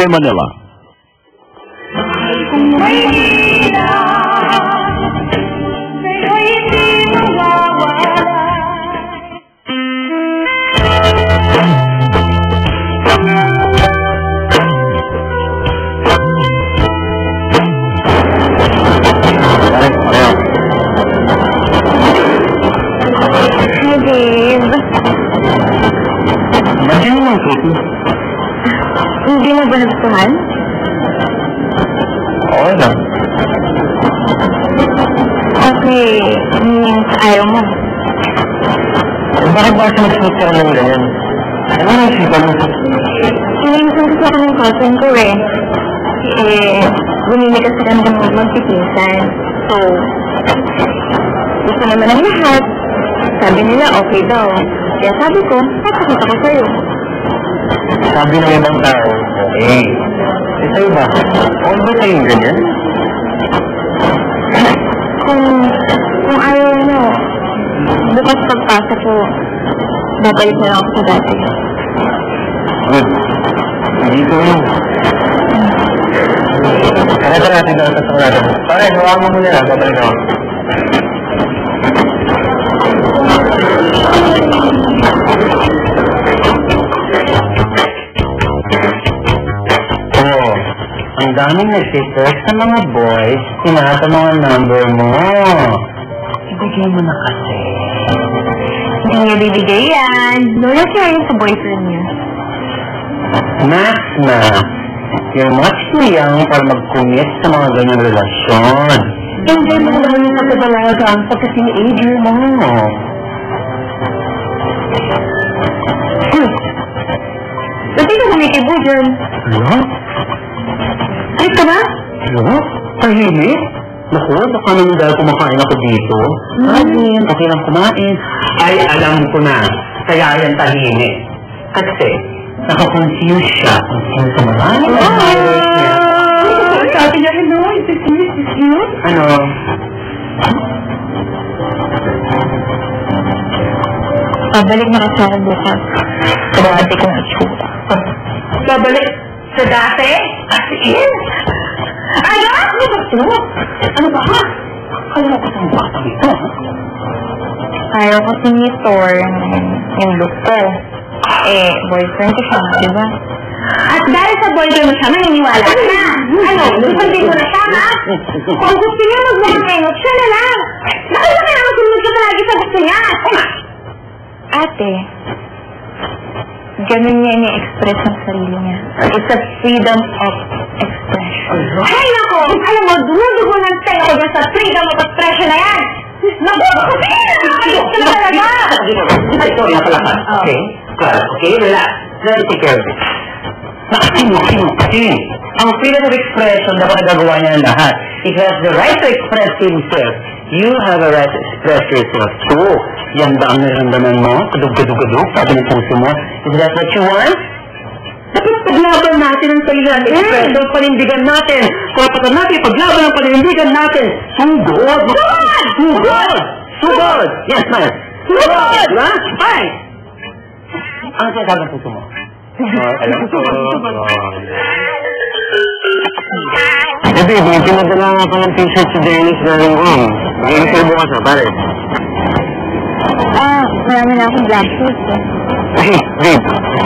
Metro Manila. Maynila, sa'yo'y hindi mawawala. Hi, Dave. Ba't yun naman, Katie? Hindi mo ba nagustuhan? Oo lang. Okay, means ayaw mo. Bakit ba siya mag-smith ka ng ganyan? Ano na yung sipa mo? Minsan kasi ako ng cousin ko eh. Bumili kasi kami ng magpipinsan. So, gusto naman ng lahat. Sabi nila okay daw. Kaya sabi ko, papakita ko sa'yo. Sabi ng ibang tao, okay. Eh, sa'yo ba? Okay ba sa'yo yung ganyan? Kung ayaw mo, bukas pagpasa ko, babalik na lang ako sa dati. Good. Dito yun. Karata natin daw sa natin. Pare, hawakan mo muna na. Babalik ako. Oh, ang daming nag-text sa mga boys, tinata mga number mo. Ibigay mo na kasi. Hindi niya bibigay yan. Loyal siya yun sa boyfriend niya. Max na, you're much too young para mag-commit sa mga ganyang relasyon. Enjoy mo naman yung pagkabalaga ang pagka-teenager mo. Ba't di ka kumikibo dyan? Ano? Ay ka ba? Ano? Tahimik? Naku, baka naman dahil kumakain ako dito. Kain, okay lang kumain. Ay, alam ko na. Kaya yan tahimik. Kasi, nakakonfuse siya. Confuse sa marami. Sabi niya, hello, is this you? Ano? Pabalik na kasi ako bukas. Sa dati kong itsura. Babalik sa dati? As in? Ano? Ano ba ito? Ano ba ha? Kaya ko itong bata ito. Ayaw kasi ni Thor yung look ko. Boyfriend ko siya, di ba? At dahil sa boyfriend mo siya, maniniwala ka na. Ano? Lupandin mo na siya, ha? Kung gusto niya mag-mangot, siya na lang. Bakit na kaya masunod ka palagi sa gusto niya? Ate, ganun niya ini-express ang sarili niya. It's a freedom of expression. Ay, nako! Alam mo, dumudugo ng tayo ko dyan sa freedom of expression na yan! Nabuko ko din! Ayos ka na talaga! Ay, sorry na pala ka. Okay? Okay, relax. Let me take care of it. Nakasin. Ang freedom of expression, dapat nagagawa niya ng lahat. If he has the right to express himself, you have a right to express yourself too. Yan ba ang naramdaman mo? Kadug-kadug-kadug, sabi ng puso mo. Is that what you want? Dapat paglaban natin ang sarili natin. Expression, panindigan natin. Kapatan natin, paglaban ang panindigan natin. Sugod! Sugod! Sugod! Yes, man. Sugod! Diba? Fine! Ano sinasabi ng puso mo? Alam ko. Eh, babe, may pinadala nga pa ng t-shirt si Dennis na rin ko. Magiging sa'yo bukas na, pare. Marami na akong black suit. Ay, babe,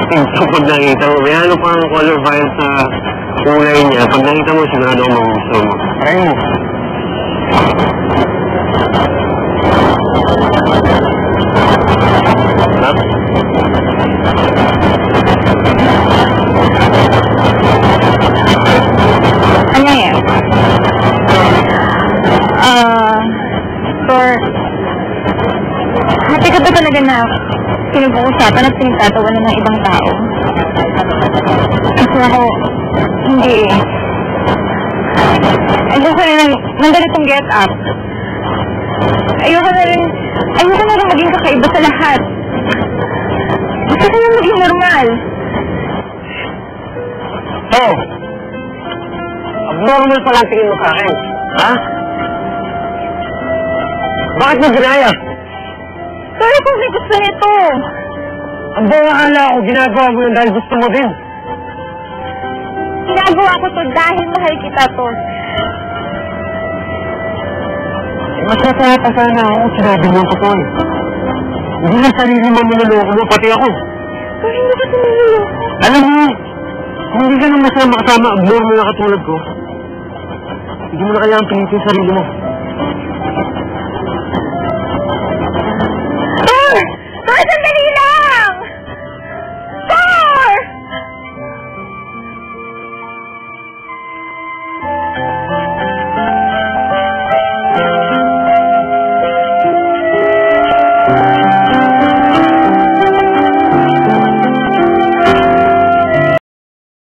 pag nakita mo, may ano pa ang color violet sa kulay niya. Pag nakita mo, sigurado mo gusto mo. Try mo. Ano yan? Happy ka ba talaga na pinag-uusapan at pinagtatawanan ng ibang tao? Kasi ako, hindi eh. Ayoko na ng ganitong get up. Ayoko na rin maging kakaiba sa lahat. Gusto ko na maging normal. Oh! Abnormal pala ang tingin mo sa akin. Ha? Bakit mo ginaya? Pero kung may gusto nito. Ang akala ko ginagawa mo yun dahil gusto mo din. Ginagawa ko to dahil mahal kita, Tol. Mas natata sana ako kung sinabi mo ko, Tol. Hindi na sarili mo niloloko mo, pati ako. Pero hindi ka tumulong. Alam mo, kung hindi ka naman masama kasama, more mo na katulad ko, hindi mo na kailangan pinitin sarili mo.